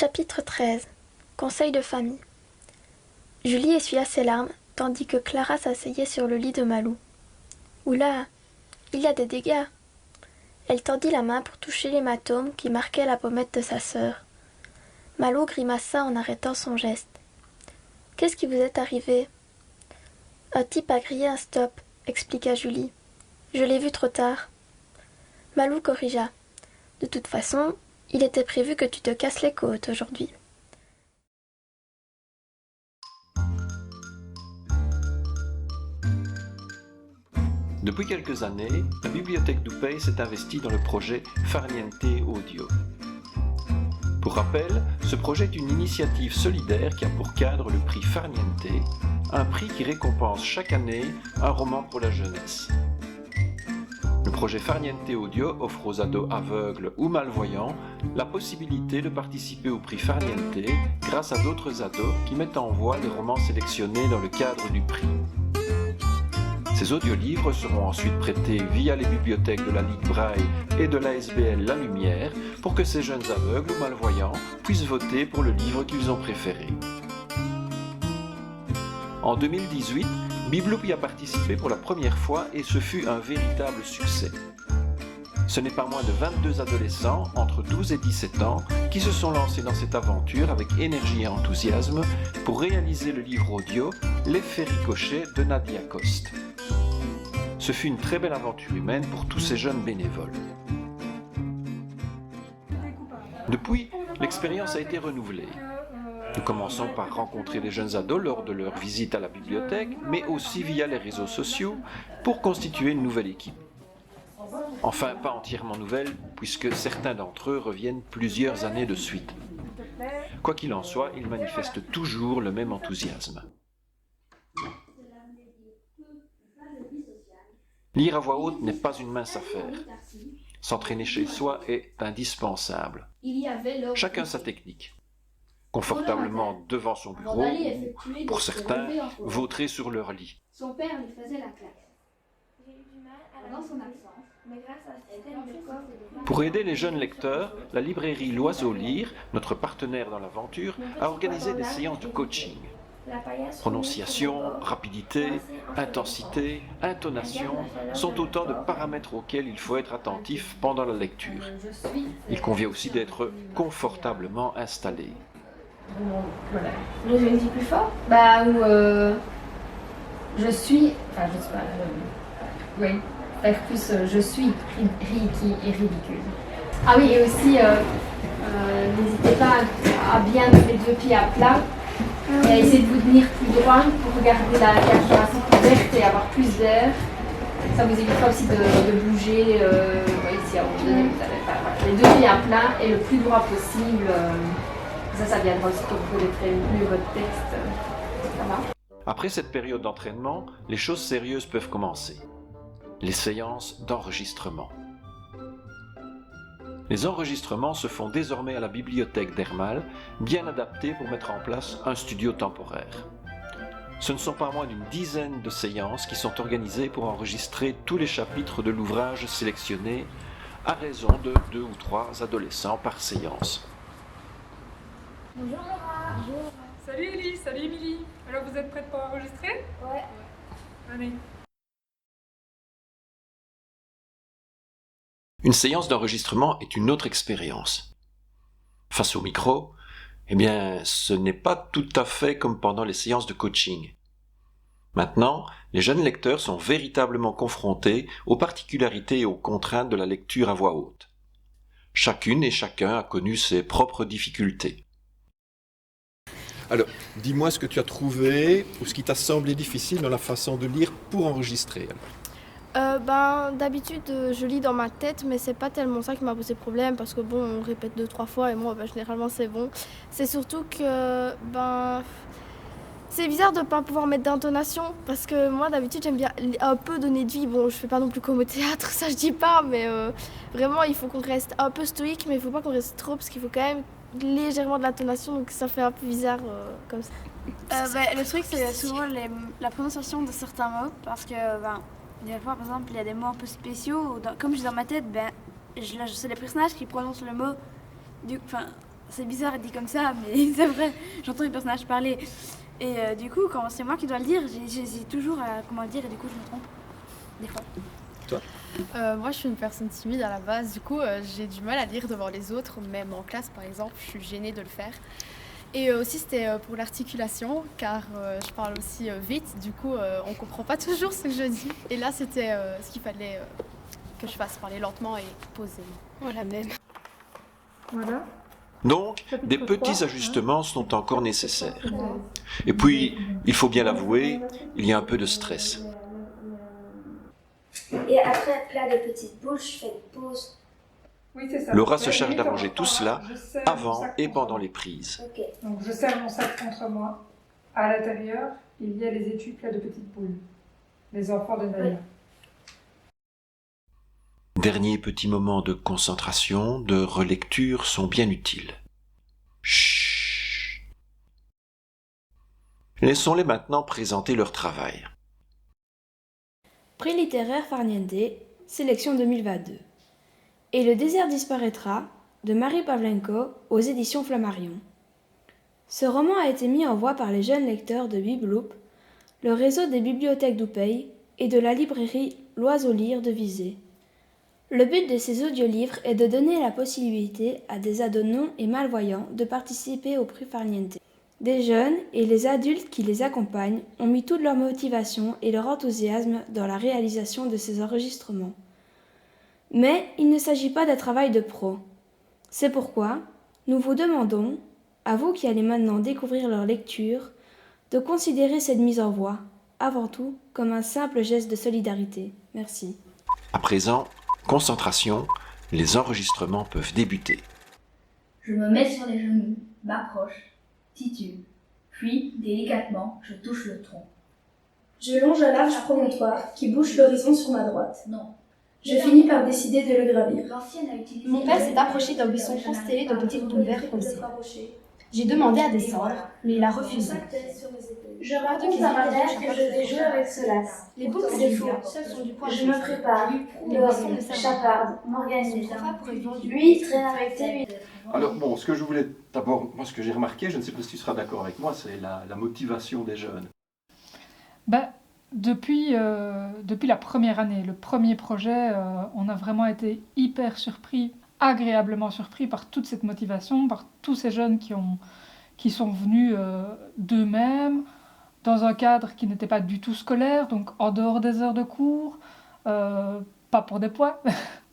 Chapitre 13. Conseil de famille. Julie essuya ses larmes, tandis que Clara s'asseyait sur le lit de Malou. « Oula, il y a des dégâts !» Elle tendit la main pour toucher l'hématome qui marquait la pommette de sa sœur. Malou grimaça en arrêtant son geste. « Qu'est-ce qui vous est arrivé ?»« Un type a crié un stop, » expliqua Julie. « Je l'ai vu trop tard. » Malou corrigea. « De toute façon, il était prévu que tu te casses les côtes aujourd'hui. » Depuis quelques années, la bibliothèque d'Oupey s'est investie dans le projet Farniente Audio. Pour rappel, ce projet est une initiative solidaire qui a pour cadre le prix Farniente, un prix qui récompense chaque année un roman pour la jeunesse. Le projet Farniente Audio offre aux ados aveugles ou malvoyants la possibilité de participer au prix Farniente grâce à d'autres ados qui mettent en voix les romans sélectionnés dans le cadre du prix. Ces audiolivres seront ensuite prêtés via les bibliothèques de la Ligue Braille et de l'ASBL La Lumière pour que ces jeunes aveugles ou malvoyants puissent voter pour le livre qu'ils ont préféré. En 2018, Bibloop y a participé pour la première fois et ce fut un véritable succès. Ce n'est pas moins de 22 adolescents entre 12 et 17 ans qui se sont lancés dans cette aventure avec énergie et enthousiasme pour réaliser le livre audio L'effet ricochet de Nadia Coste. Ce fut une très belle aventure humaine pour tous ces jeunes bénévoles. Depuis, l'expérience a été renouvelée. Nous commençons par rencontrer les jeunes ados lors de leur visite à la bibliothèque, mais aussi via les réseaux sociaux pour constituer une nouvelle équipe. Enfin, pas entièrement nouvelle, puisque certains d'entre eux reviennent plusieurs années de suite. Quoi qu'il en soit, ils manifestent toujours le même enthousiasme. Lire à voix haute n'est pas une mince affaire. S'entraîner chez soi est indispensable. Chacun sa technique. Confortablement devant son bureau, ou, pour certains, vautrer sur leur lit. Son père lui faisait la classe. Dans son absence, mais grâce à ce système de coffre Pour aider les jeunes lecteurs, la librairie L'Oiseau Lire, notre partenaire dans l'aventure, a organisé des séances de coaching. Prononciation, rapidité, intensité, intonation sont autant de paramètres auxquels il faut être attentif pendant la lecture. Il convient aussi d'être confortablement installé. Je dis plus fort. Je suis. Enfin, je suis pas. Oui. Faire plus. Je suis Riki et ridicule. Ah oui, et aussi, n'hésitez pas à bien mettre les deux pieds à plat. Et à essayer de vous tenir plus droit pour regarder la cage thoracique ouverte et avoir plus d'air. Ça vous évitera aussi de bouger. Ici, à un moment donné, vous avez les deux pieds à plat et le plus droit possible. Ça viendra aussi quand vous connaîtrez mieux votre texte. Ça va. Après cette période d'entraînement, les choses sérieuses peuvent commencer. Les séances d'enregistrement. Les enregistrements se font désormais à la bibliothèque d'Hermal, bien adaptée pour mettre en place un studio temporaire. Ce ne sont pas moins d'une dizaine de séances qui sont organisées pour enregistrer tous les chapitres de l'ouvrage sélectionné, à raison de 2 ou 3 adolescents par séance. Bonjour Laura. Bonjour. Salut Ellie, salut Émilie. Alors vous êtes prête pour enregistrer? Ouais. Allez. Une séance d'enregistrement est une autre expérience. Face au micro, ce n'est pas tout à fait comme pendant les séances de coaching. Maintenant, les jeunes lecteurs sont véritablement confrontés aux particularités et aux contraintes de la lecture à voix haute. Chacune et chacun a connu ses propres difficultés. Alors, dis-moi ce que tu as trouvé ou ce qui t'a semblé difficile dans la façon de lire pour enregistrer. D'habitude, je lis dans ma tête, mais c'est pas tellement ça qui m'a posé problème parce que on répète 2-3 fois et moi, généralement, c'est bon. C'est surtout que, c'est bizarre de pas pouvoir mettre d'intonation parce que moi, d'habitude, j'aime bien un peu donner de vie. Bon, je fais pas non plus comme au théâtre, ça je dis pas, mais vraiment, il faut qu'on reste un peu stoïque, mais il faut pas qu'on reste trop parce qu'il faut quand même légèrement de l'intonation, donc ça fait un peu bizarre comme ça. Le truc, c'est souvent la prononciation de certains mots parce que, des fois, par exemple, il y a des mots un peu spéciaux. Comme je suis dans ma tête, je sais les personnages qui prononcent le mot. c'est bizarre dit comme ça, mais c'est vrai, j'entends les personnages parler. Et du coup, quand c'est moi qui dois le dire, j'hésite toujours à comment le dire et du coup je me trompe, des fois. Moi, je suis une personne timide à la base, du coup, j'ai du mal à lire devant les autres, même en classe par exemple, je suis gênée de le faire. Et aussi, c'était pour l'articulation, car je parle aussi vite, du coup, on comprend pas toujours ce que je dis. Et là, c'était ce qu'il fallait que je fasse, parler lentement et posément. Voilà, même. Voilà. Donc, des petits ajustements sont encore nécessaires. Et puis, il faut bien l'avouer, il y a un peu de stress. Et après un plat de petites boules, je fais une pause. Oui, c'est ça. Laura se charge d'arranger tout cela Je serre mon avant sac et contre pendant moi. les prises. Ok. Donc je serre mon sac contre moi. À l'intérieur, il y a les étuis plats de petites boules. Les enfants de Naya. Derniers petits moments de concentration, de relecture sont bien utiles. Chut. Laissons-les maintenant présenter leur travail. Prix littéraire Farniente, sélection 2022. Et le désert disparaîtra de Marie Pavlenko aux éditions Flammarion. Ce roman a été mis en voie par les jeunes lecteurs de Bibloop, le réseau des bibliothèques d'Oupey et de la librairie L'Oiseau Lire de Visé. Le but de ces audiolivres est de donner la possibilité à des ados non et malvoyants de participer au prix Farniente. Des jeunes et les adultes qui les accompagnent ont mis toute leur motivation et leur enthousiasme dans la réalisation de ces enregistrements. Mais il ne s'agit pas d'un travail de pro. C'est pourquoi nous vous demandons, à vous qui allez maintenant découvrir leur lecture, de considérer cette mise en voie, avant tout, comme un simple geste de solidarité. Merci. À présent, concentration, les enregistrements peuvent débuter. Je me mets sur les genoux, m'approche, titube, puis, délicatement, je touche le tronc. Je longe un large promontoire qui bouche l'horizon sur ma droite. Non. Je finis par décider de le gravir. Mon père s'est approché d'un buisson constellé de petites boules vert foncées. J'ai demandé à descendre, mais il a refusé. Je raconte à ma mère que je vais jouer avec ce lac. Les boules C'est faux. sont du poids Je me prépare, Les buissons ne servent chaparde, m'organise. à Lui traîne avec lui. Alors bon, ce que je voulais d'abord, moi ce que j'ai remarqué, je ne sais pas si tu seras d'accord avec moi, c'est la motivation des jeunes. Depuis la première année, le premier projet, on a vraiment été hyper surpris, agréablement surpris par toute cette motivation, par tous ces jeunes qui sont venus d'eux-mêmes, dans un cadre qui n'était pas du tout scolaire, donc en dehors des heures de cours, pas pour des poids,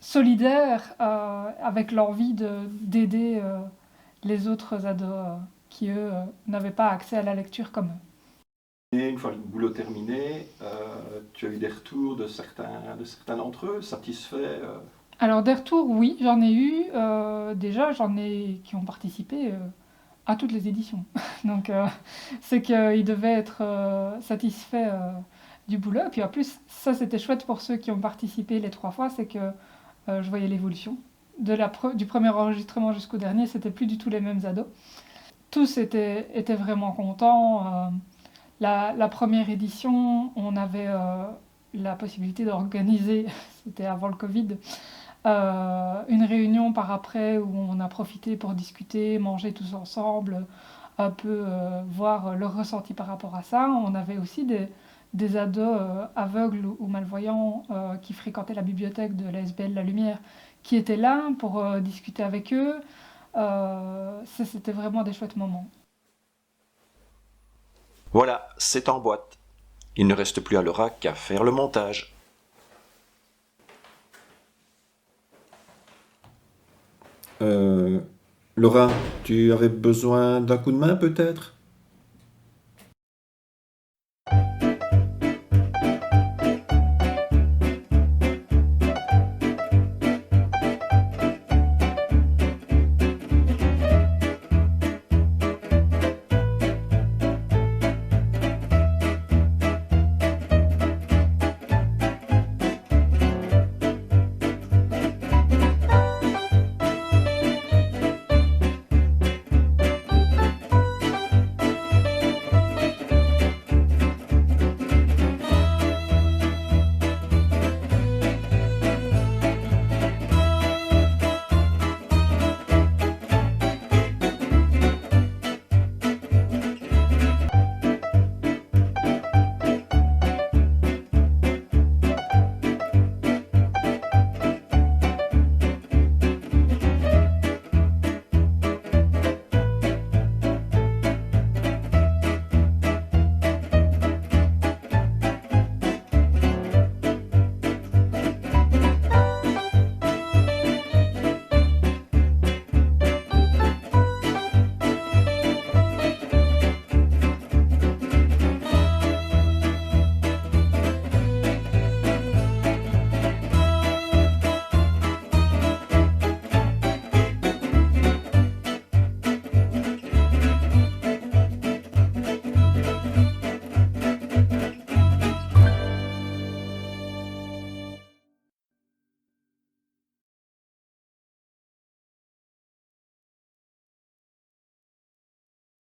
solidaires, avec l'envie d'aider les autres ados qui, eux, n'avaient pas accès à la lecture comme eux. Et une fois le boulot terminé, tu as eu des retours de certains d'entre eux, satisfaits Alors des retours, oui, j'en ai eu. Déjà, j'en ai qui ont participé à toutes les éditions. Donc c'est qu'ils devaient être satisfaits du boulot. Et puis en plus, ça c'était chouette pour ceux qui ont participé les 3 fois, c'est que je voyais l'évolution. Du premier enregistrement jusqu'au dernier, c'était plus du tout les mêmes ados. Tous étaient vraiment contents. La première édition, on avait la possibilité d'organiser, c'était avant le Covid, une réunion par après où on a profité pour discuter, manger tous ensemble, un peu voir leur ressenti par rapport à ça. On avait aussi des ados aveugles ou malvoyants qui fréquentaient la bibliothèque de l'ASBL La Lumière, qui étaient là pour discuter avec eux. C'était vraiment des chouettes moments. Voilà, c'est en boîte. Il ne reste plus à Laura qu'à faire le montage. Laura, tu avais besoin d'un coup de main peut-être ?